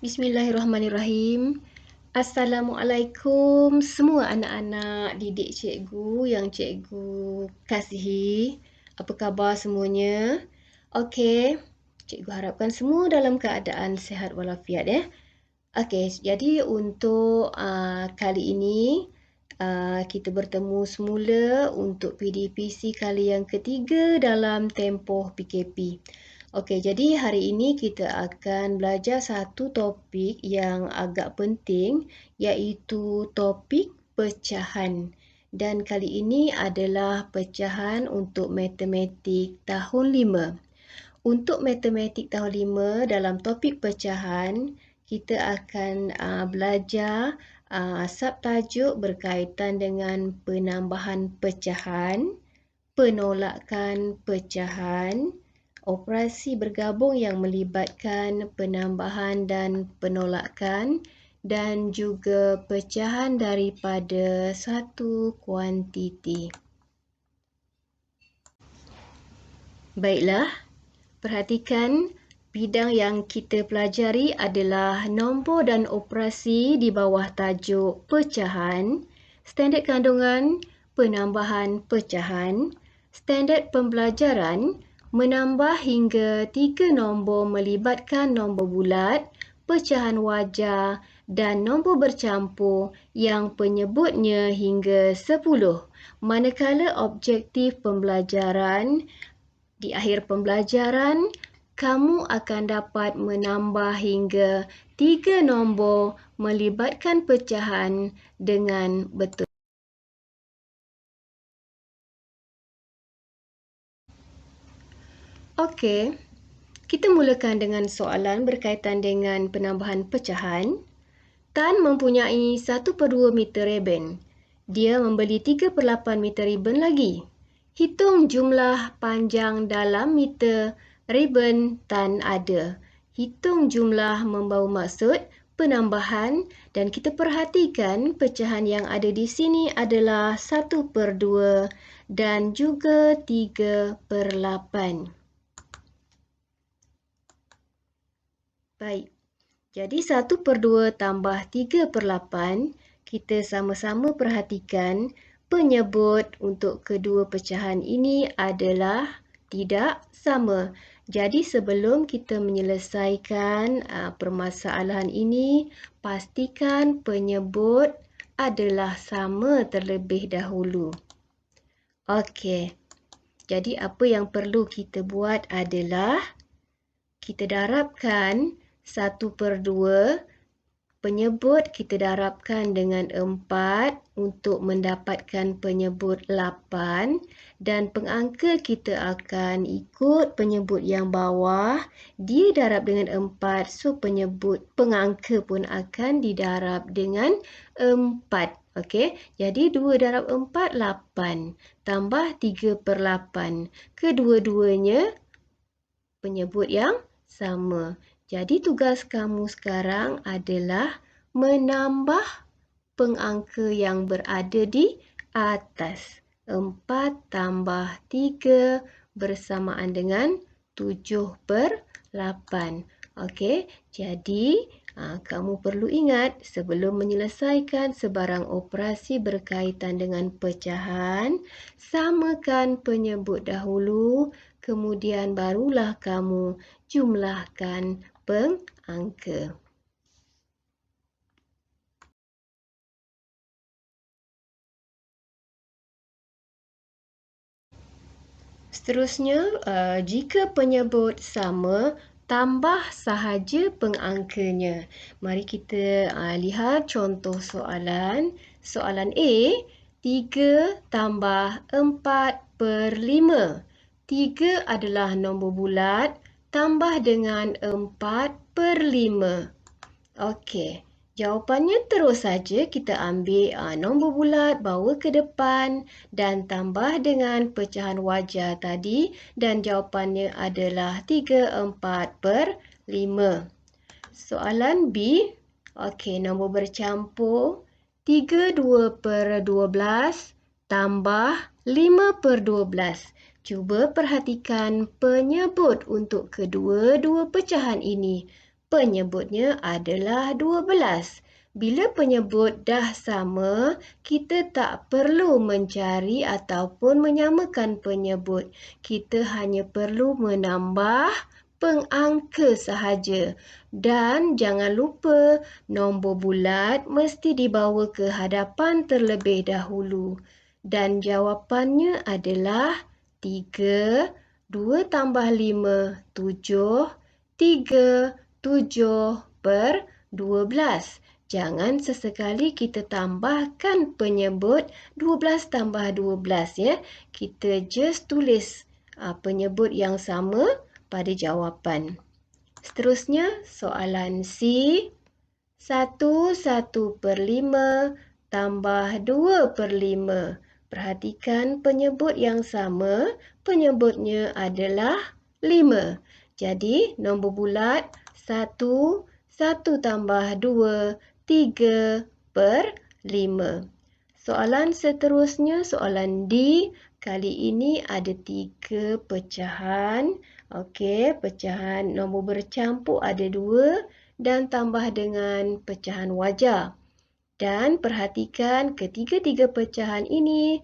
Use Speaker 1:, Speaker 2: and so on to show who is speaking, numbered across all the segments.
Speaker 1: Bismillahirrahmanirrahim. Assalamualaikum semua anak-anak didik cikgu yang cikgu kasihi. Apa khabar semuanya? Okey, cikgu harapkan semua dalam keadaan sihat walafiat ya. Okey, jadi untuk kali ini kita bertemu semula untuk PDPC kali yang ketiga dalam tempoh PKP. Okey, jadi hari ini kita akan belajar satu topik yang agak penting, iaitu topik pecahan. Dan kali ini adalah pecahan untuk matematik tahun 5. Untuk matematik tahun 5 dalam topik pecahan, kita akan belajar subtajuk berkaitan dengan penambahan pecahan, penolakan pecahan, operasi bergabung yang melibatkan penambahan dan penolakan, dan juga pecahan daripada satu kuantiti. Baiklah, perhatikan bidang yang kita pelajari adalah nombor dan operasi di bawah tajuk pecahan, standard kandungan, penambahan pecahan, standard pembelajaran, menambah hingga 3 nombor melibatkan nombor bulat, pecahan wajar dan nombor bercampur yang penyebutnya hingga 10. Manakala objektif pembelajaran di akhir pembelajaran, kamu akan dapat menambah hingga 3 nombor melibatkan pecahan dengan betul. Okey, kita mulakan dengan soalan berkaitan dengan penambahan pecahan. Tan mempunyai 1/2 meter reben. Dia membeli 3/8 meter reben lagi. Hitung jumlah panjang dalam meter reben Tan ada. Hitung jumlah membawa maksud penambahan dan kita perhatikan pecahan yang ada di sini adalah 1/2 dan juga 3/8. Baik, jadi 1/2 tambah 3/8, kita sama-sama perhatikan penyebut untuk kedua pecahan ini adalah tidak sama. Jadi sebelum kita menyelesaikan permasalahan ini, pastikan penyebut adalah sama terlebih dahulu. Okey, jadi apa yang perlu kita buat adalah kita darabkan 1/2, penyebut kita darabkan dengan 4 untuk mendapatkan penyebut 8 dan pengangka kita akan ikut penyebut yang bawah, dia darab dengan 4, so pengangka pun akan didarab dengan 4. Okey, jadi 2 darab 4, 8. Tambah 3/8. Kedua-duanya penyebut yang sama. Jadi tugas kamu sekarang adalah menambah pengangka yang berada di atas. 4 tambah 3 bersamaan dengan 7/8. Okey, jadi kamu perlu ingat sebelum menyelesaikan sebarang operasi berkaitan dengan pecahan, samakan penyebut dahulu, kemudian barulah kamu jumlahkan pengangka. Seterusnya, jika penyebut sama, tambah sahaja pengangkanya. Mari kita lihat contoh soalan. Soalan A, 3 tambah 4/5. 3 adalah nombor bulat, tambah dengan 4/5. Okey, jawapannya terus saja kita ambil nombor bulat, bawa ke depan dan tambah dengan pecahan wajar tadi dan jawapannya adalah 3/4/5. Soalan B, okey, nombor bercampur 32/12 tambah 5/12. Cuba perhatikan penyebut untuk kedua-dua pecahan ini. penyebutnya adalah 12. Bila penyebut dah sama, kita tak perlu mencari ataupun menyamakan penyebut. Kita hanya perlu menambah pengangka sahaja. Dan jangan lupa, nombor bulat mesti dibawa ke hadapan terlebih dahulu. Dan jawapannya adalah 3, 2 tambah 5, 7, 3, 7 per 12. Jangan sesekali kita tambahkan penyebut 12 tambah 12 ya. Kita just tulis penyebut yang sama pada jawapan. Seterusnya soalan C. 1 per 5 tambah 2 per 5. Perhatikan penyebut yang sama. Penyebutnya adalah 5. Jadi nombor bulat 1 tambah 2, 3 per 5. Soalan seterusnya, soalan D. Kali ini ada 3 pecahan. Okey, pecahan nombor bercampur ada 2 dan tambah dengan pecahan wajar. Dan perhatikan ketiga-tiga pecahan ini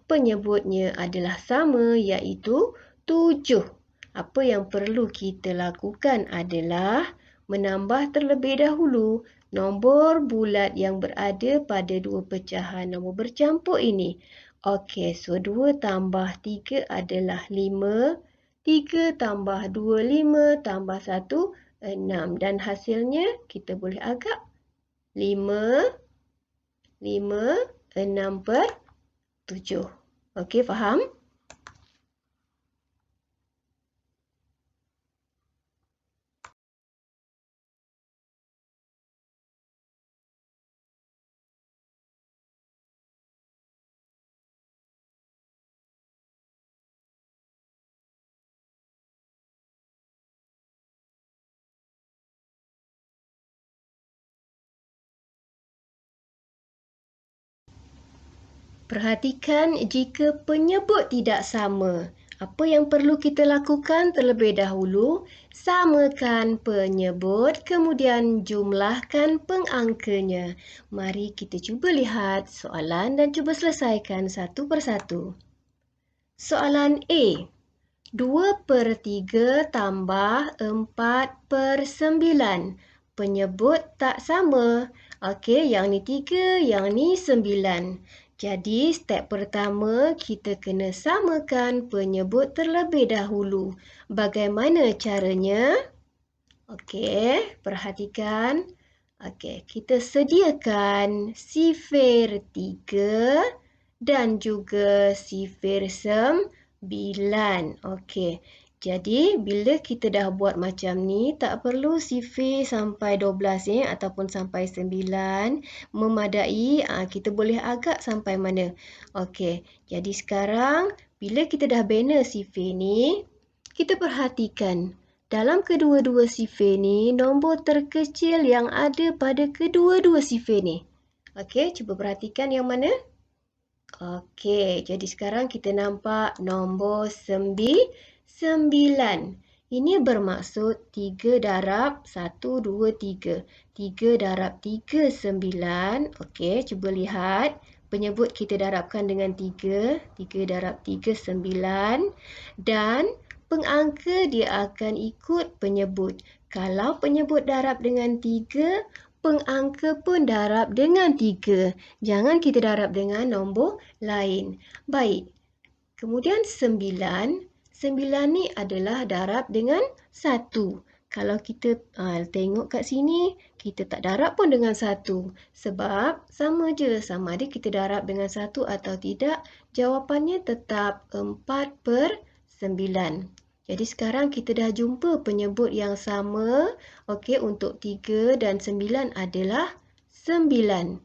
Speaker 1: penyebutnya adalah sama, iaitu 7. Apa yang perlu kita lakukan adalah menambah terlebih dahulu nombor bulat yang berada pada 2 pecahan nombor bercampur ini. Okey, so 2 tambah 3 adalah 5. 3 tambah 2, 5 tambah 1, 6. Dan hasilnya kita boleh agak 5, 6 per 7. Okey, faham? Perhatikan jika penyebut tidak sama. Apa yang perlu kita lakukan terlebih dahulu? Samakan penyebut, kemudian jumlahkan pengangkanya. Mari kita cuba lihat soalan dan cuba selesaikan satu persatu. Soalan A. 2 per 3 tambah 4 per 9. Penyebut tak sama. Okey, yang ni 3, yang ni 9. Jadi, step pertama kita kena samakan penyebut terlebih dahulu. Bagaimana caranya? Okey, perhatikan. Okey, kita sediakan sifir 3 dan juga sifir 9. Okey. Jadi, bila kita dah buat macam ni, tak perlu sifir sampai 12 ataupun sampai 9. Memadai, kita boleh agak sampai mana. Okey. Jadi sekarang, bila kita dah bina sifir ni, kita perhatikan. Dalam kedua-dua sifir ni, nombor terkecil yang ada pada kedua-dua sifir ni. Okey, cuba perhatikan yang mana? Okey, jadi sekarang kita nampak nombor 9. Ini bermaksud 3 darab 1, 2, 3. 3 darab 3, 9. Okey, cuba lihat. Penyebut kita darabkan dengan 3. 3 darab 3, 9. Dan pengangka dia akan ikut penyebut. Kalau penyebut darab dengan 3, pengangka pun darab dengan 3. Jangan kita darab dengan nombor lain. Baik. Kemudian 9. 9 ni adalah darab dengan 1. Kalau kita tengok kat sini, kita tak darab pun dengan 1. Sebab sama je, sama ada kita darab dengan 1 atau tidak, jawapannya tetap 4 per 9. Jadi sekarang kita dah jumpa penyebut yang sama. Okey, untuk 3 dan 9 adalah 9.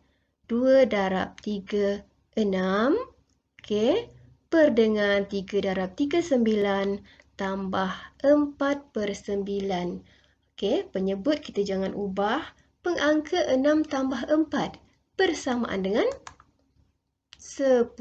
Speaker 1: 2 darab 3, 6. Okey, per dengan 3 darab 3, 9. Tambah 4 per 9. Okey, penyebut kita jangan ubah. Pengangka 6 tambah 4 bersamaan dengan 10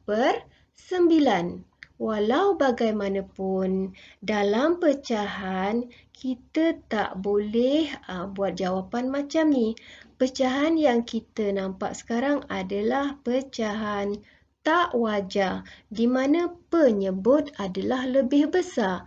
Speaker 1: per 9. Walau bagaimanapun, dalam pecahan kita tak boleh buat jawapan macam ni. Pecahan yang kita nampak sekarang adalah pecahan tak wajar di mana penyebut adalah lebih besar.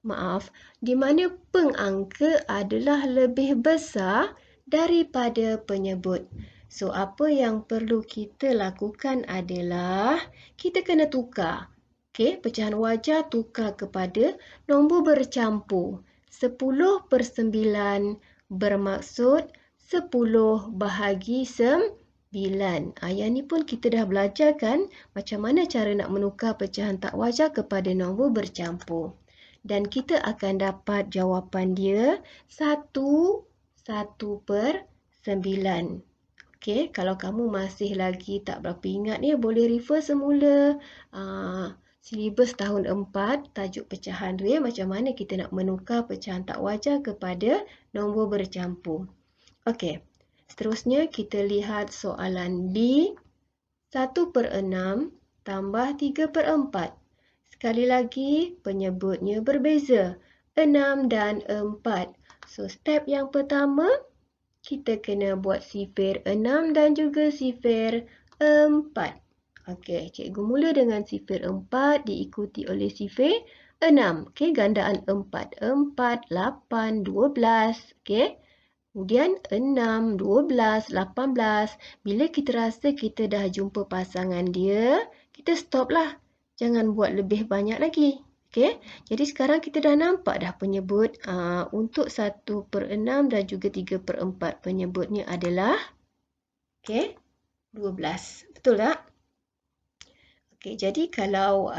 Speaker 1: Maaf, di mana pengangka adalah lebih besar daripada penyebut. So, apa yang perlu kita lakukan adalah kita kena tukar. Okey, pecahan wajar tukar kepada nombor bercampur. 10/9 bermaksud 10 bahagi 9. Yang ni pun kita dah belajar kan macam mana cara nak menukar pecahan tak wajar kepada nombor bercampur. Dan kita akan dapat jawapan dia 1/9. Okey, kalau kamu masih lagi tak berapa ingat ni, boleh refer semula silibus tahun 4, tajuk pecahan tu ya, macam mana kita nak menukar pecahan tak wajar kepada nombor bercampur. Okey, seterusnya kita lihat soalan B, 1/6 tambah 3/4. Sekali lagi, penyebutnya berbeza, 6 dan 4. So, step yang pertama, kita kena buat sifir 6 dan juga sifir 4. Okey, cikgu mula dengan sifir 4 diikuti oleh sifir 6. Okey, gandaan 4. 4, 8, 12. Okey. Kemudian 6, 12, 18. Bila kita rasa kita dah jumpa pasangan dia, kita stop lah. Jangan buat lebih banyak lagi. Okey. Jadi sekarang kita dah nampak dah penyebut untuk 1/6 dan juga 3/4. Penyebutnya adalah 12. Betul tak? Okey, jadi kalau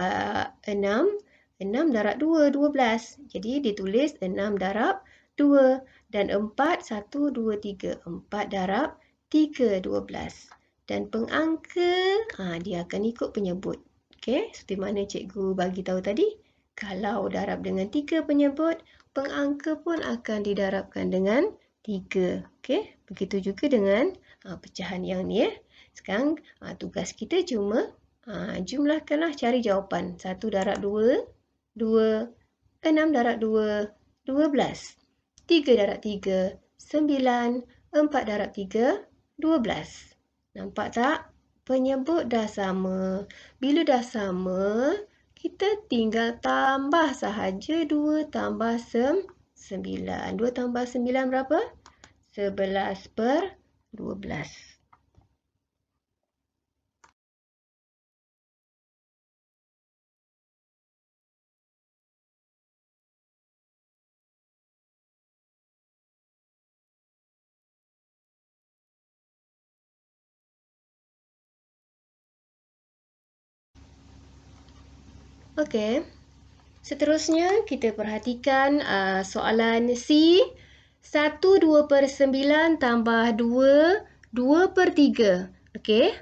Speaker 1: 6 darab 2, 12. Jadi ditulis 6 darab 2 dan 4, 1, 2, 3. 4 darab 3, 12. Dan pengangka, dia akan ikut penyebut. Okey, seperti mana cikgu bagi tahu tadi. Kalau darab dengan 3 penyebut, pengangka pun akan didarabkan dengan 3. Okey, begitu juga dengan pecahan yang ni ya. Sekarang tugas kita cuma jumlahkanlah, cari jawapan. 1 darab 2, 2. 6 darab 2, 12. 3 darab 3, 9. 4 darab 3, 12. Nampak tak? Penyebut dah sama. Bila dah sama, kita tinggal tambah sahaja 2 tambah 9. 2 tambah 9 berapa? 11/12. Okey. Seterusnya kita perhatikan soalan C. 1/2/9 tambah 2, 2/3. Okey.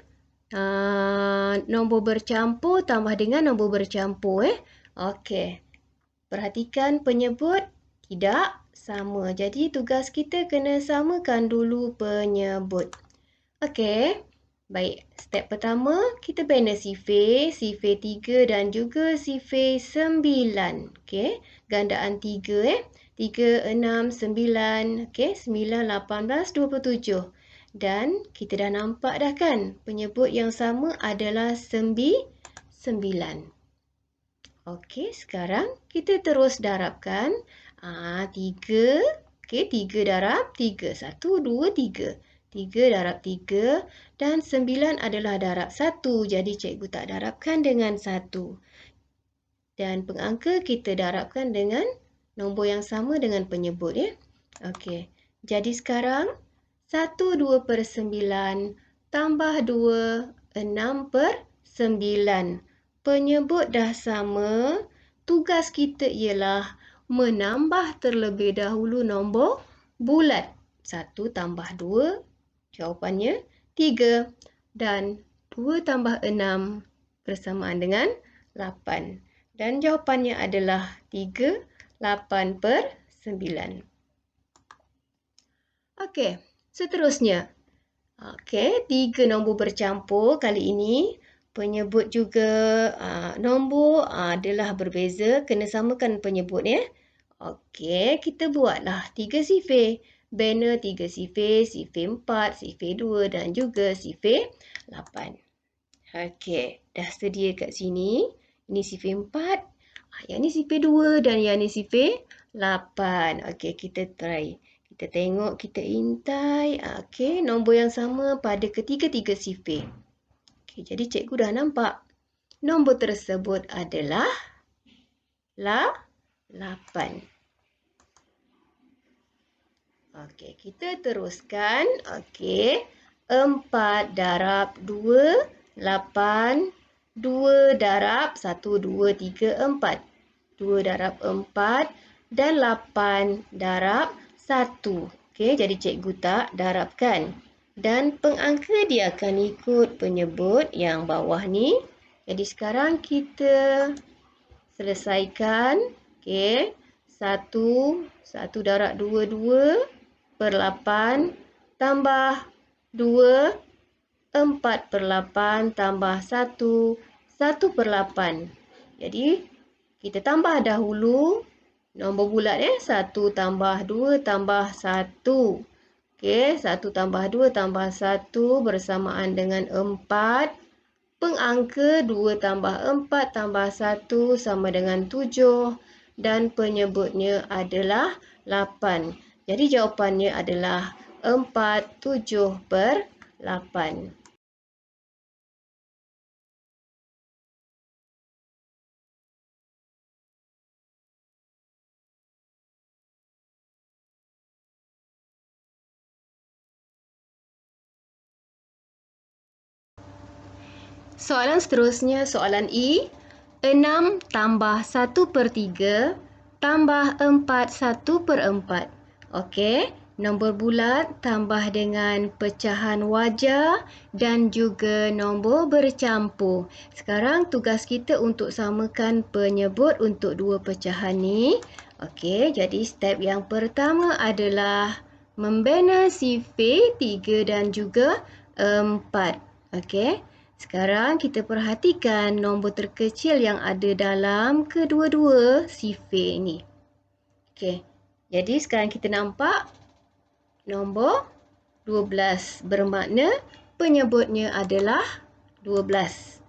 Speaker 1: Nombor bercampur tambah dengan nombor bercampur. Okey. Perhatikan penyebut tidak sama. Jadi tugas kita kena samakan dulu penyebut. Okey. Baik, step pertama kita bina sifir 3 dan juga sifir 9. Okey, gandaan 3 3, 6, 9. Okey, 9, 18, 27. Dan kita dah nampak dah kan, penyebut yang sama adalah 9. Okey, sekarang kita terus darabkan 3. Okey, 3 darab 3. 1, 2, 3. 3 darab 3 dan 9 adalah darab 1. Jadi cikgu tak darabkan dengan 1. Dan pengangka kita darabkan dengan nombor yang sama dengan penyebut ya. Okey. Jadi sekarang 1/2/9 tambah 2, 6/9. Penyebut dah sama. Tugas kita ialah menambah terlebih dahulu nombor bulat. 1 tambah 2. Jawapannya 3 dan 2 tambah 6 bersamaan dengan 8. Dan jawapannya adalah 3, 8/9. Okey, seterusnya. Okey, 3 nombor bercampur kali ini. Penyebut juga nombor adalah berbeza. Kena samakan penyebut ya. Okey, kita buatlah 3 sifir. Banner 3 sifir, sifir 4, sifir 2 dan juga sifir 8. Okey, dah sedia kat sini. Ini sifir 4, yang ni sifir 2 dan yang ni sifir 8. Okey, kita try. Kita tengok, kita intai. Okey, nombor yang sama pada ketiga-tiga sifir. Okey, jadi cikgu dah nampak. Nombor tersebut adalah 8. Okey, kita teruskan. Okey, 4 darab 2, 8. 2 darab 1, 2, 3, 4. 2 darab 4 dan 8 darab 1. Okey, jadi cikgu tak darabkan. Dan pengangka dia akan ikut penyebut yang bawah ni. Jadi sekarang kita selesaikan. Okey, 1 darab 2, 2 per 8 tambah 2, 4 per 8 tambah 1, 1 per 8. Jadi, kita tambah dahulu nombor bulat 1 tambah 2 tambah 1. Okey, 1 tambah 2 tambah 1 bersamaan dengan 4. Pengangka 2 tambah 4 tambah 1 sama dengan 7 dan penyebutnya adalah 8. Jadi jawapannya adalah 47 per 8. Soalan seterusnya, soalan E. 6 tambah 1 per 3 tambah 4 1 per 4. Okey, nombor bulat tambah dengan pecahan wajah dan juga nombor bercampur. Sekarang tugas kita untuk samakan penyebut untuk dua pecahan ni. Okey, jadi step yang pertama adalah membina sifir 3 dan juga 4. Okey. Sekarang kita perhatikan nombor terkecil yang ada dalam kedua-dua sifir ni. Okey. Jadi sekarang kita nampak nombor 12 bermakna penyebutnya adalah 12.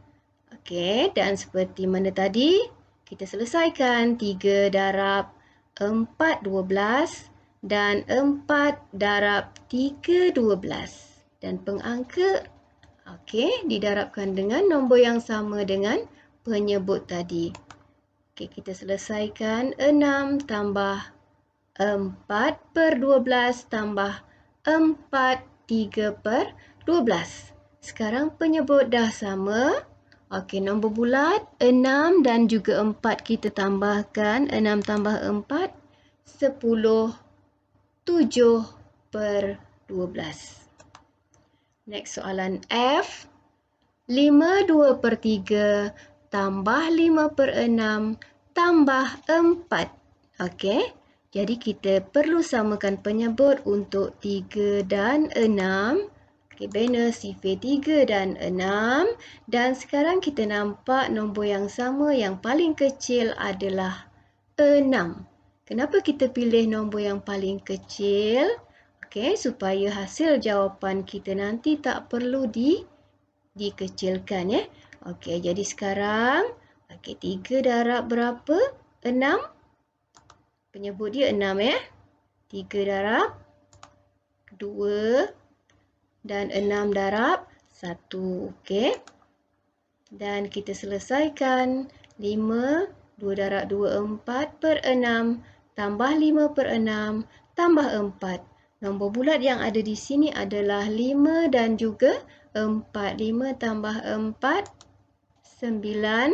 Speaker 1: Okey, dan seperti mana tadi kita selesaikan 3 darab 4 12 dan 4 darab 3 12. Dan pengangka okey, didarabkan dengan nombor yang sama dengan penyebut tadi. Okey, kita selesaikan 6 tambah 4 per 12 tambah 4 3 per 12. Sekarang penyebut dah sama. Okey, nombor bulat 6 dan juga 4 kita tambahkan. 6 tambah 4, 10, 7 per 12. Next soalan F. 5 2 per 3 tambah 5 per 6 tambah 4. Okey, jadi kita perlu samakan penyebut untuk 3 dan 6. Okey, bina sifir 3 dan 6. Dan sekarang kita nampak nombor yang sama yang paling kecil adalah 6. Kenapa kita pilih nombor yang paling kecil? Okey, supaya hasil jawapan kita nanti tak perlu dikecilkan ya. Okey, jadi sekarang 3 darab berapa? 6. Penyebut dia 6 ya. 3 darab 2 dan 6 darab 1. Okey. Dan kita selesaikan 5, 2 darab 2 4 per 6 tambah 5 per 6 tambah 4. Nombor bulat yang ada di sini adalah 5 dan juga 4. 5 tambah 4, 9.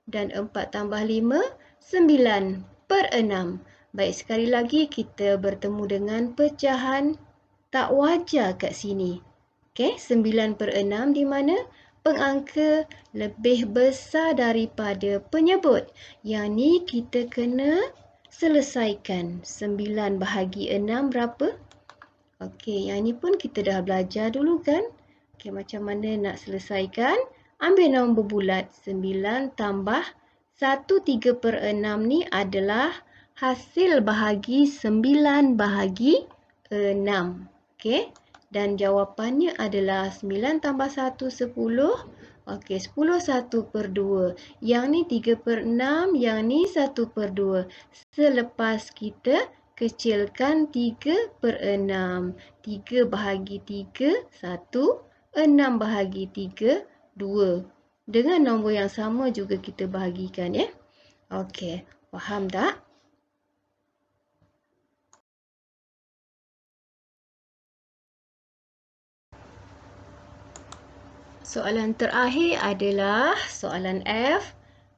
Speaker 1: Dan 4 tambah 5, 9 per 6. Baik, sekali lagi kita bertemu dengan pecahan tak wajar kat sini. Okey, 9 per 6 di mana pengangka lebih besar daripada penyebut. Yang ni kita kena selesaikan. 9 bahagi 6 berapa? Okey, yang ni pun kita dah belajar dulu kan? Okey, macam mana nak selesaikan? Ambil nombor bulat 9 tambah 1 3 per 6 ni adalah hasil bahagi 9 bahagi 6. Okey. Dan jawapannya adalah 9 tambah 1, 10. Okey, 10 1/2. Yang ni 3/6, yang ni 1/2. Selepas kita kecilkan 3/6. 3 bahagi 3, 1. 6 bahagi 3, 2. Dengan nombor yang sama juga kita bahagikan ya. Okey, faham tak? Soalan terakhir adalah soalan F.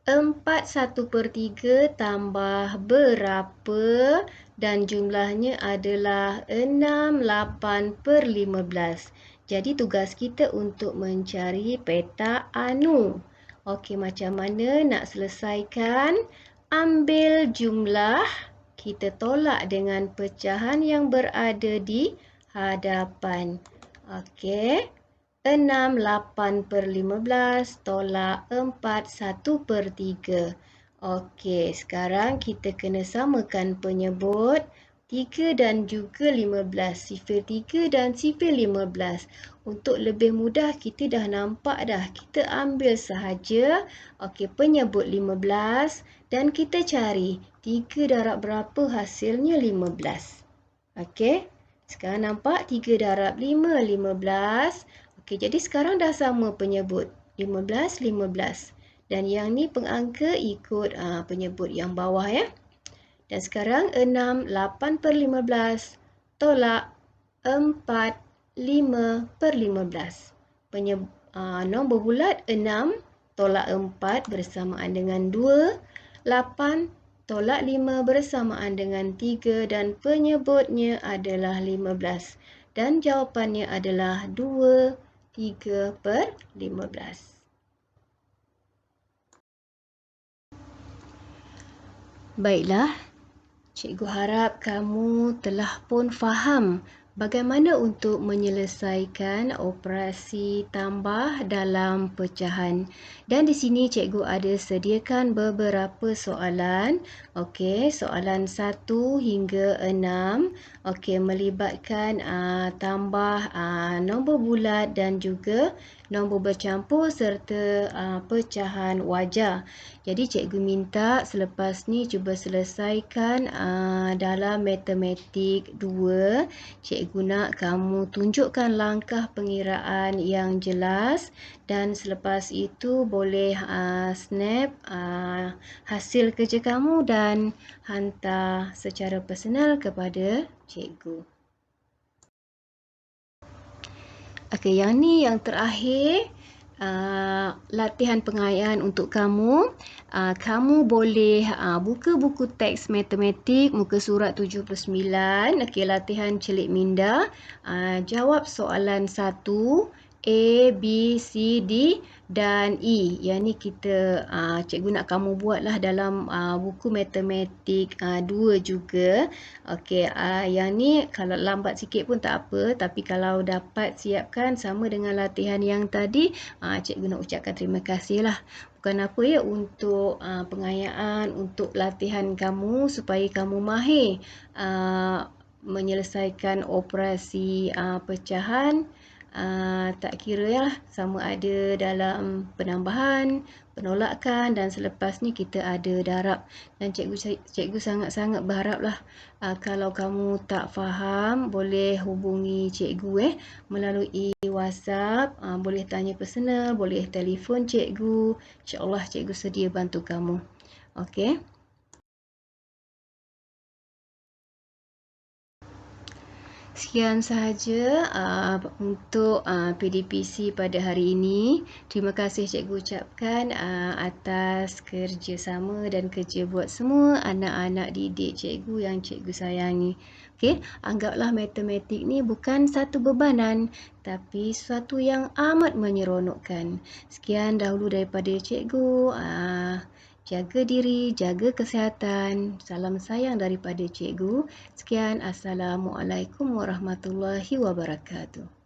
Speaker 1: 4 1/3 tambah berapa dan jumlahnya adalah 6 8/15. Jadi tugas kita untuk mencari petak anu. Okey, macam mana nak selesaikan? Ambil jumlah, kita tolak dengan pecahan yang berada di hadapan. Okey. 6 8/15 tolak 4 1/3. Okey, sekarang kita kena samakan penyebut 3 dan juga 15. Sifir 3 dan sifir 15. Untuk lebih mudah, kita dah nampak dah. Kita ambil sahaja penyebut 15 dan kita cari 3 darab berapa hasilnya 15. Okey, sekarang nampak 3 darab 5, 15. Okey, jadi sekarang dah sama penyebut 15, 15. Dan yang ni pengangka ikut penyebut yang bawah ya. Dan sekarang 6 8/15 tolak 4 5/15. Nombor bulat 6 tolak 4 bersamaan dengan 2, 8 tolak 5 bersamaan dengan 3 dan penyebutnya adalah 15. Dan jawapannya adalah 2 3/15. Baiklah, cikgu harap kamu telah pun faham bagaimana untuk menyelesaikan operasi tambah dalam pecahan. Dan di sini cikgu ada sediakan beberapa soalan. Okey, soalan 1 hingga 6. Okey, melibatkan tambah nombor bulat dan juga nombor bercampur serta pecahan wajar. Jadi cikgu minta selepas ni cuba selesaikan dalam matematik 2. Cikgu nak kamu tunjukkan langkah pengiraan yang jelas dan selepas itu boleh snap hasil kerja kamu dan hantar secara personal kepada cikgu. Okey, yang ni yang terakhir. Latihan pengayaan untuk kamu. Kamu boleh buka buku teks matematik muka surat 79. Okey, latihan celik minda. Jawab soalan 1, A, B, C, D dan E. Yang ni kita cikgu nak kamu buatlah dalam buku matematik 2 juga. Okey, yang ni kalau lambat sikit pun tak apa, tapi kalau dapat siapkan sama dengan latihan yang tadi, cikgu nak ucapkan terima kasih lah. Bukan apa ya, untuk pengayaan, untuk latihan kamu supaya kamu mahir menyelesaikan operasi pecahan. Tak kira ya, sama ada dalam penambahan, penolakan dan selepas ni kita ada darab. Dan cikgu sangat-sangat berharaplah kalau kamu tak faham boleh hubungi cikgu melalui WhatsApp, boleh tanya personal, boleh telefon cikgu. InsyaAllah cikgu sedia bantu kamu. Okey. Sekian sahaja untuk PDPC pada hari ini. Terima kasih cikgu ucapkan atas kerjasama dan kerja buat semua anak-anak didik cikgu yang cikgu sayangi. Okey, anggaplah matematik ni bukan satu bebanan tapi sesuatu yang amat menyeronokkan. Sekian dahulu daripada cikgu. Jaga diri, jaga kesihatan. Salam sayang daripada cikgu. Sekian, Assalamualaikum warahmatullahi wabarakatuh.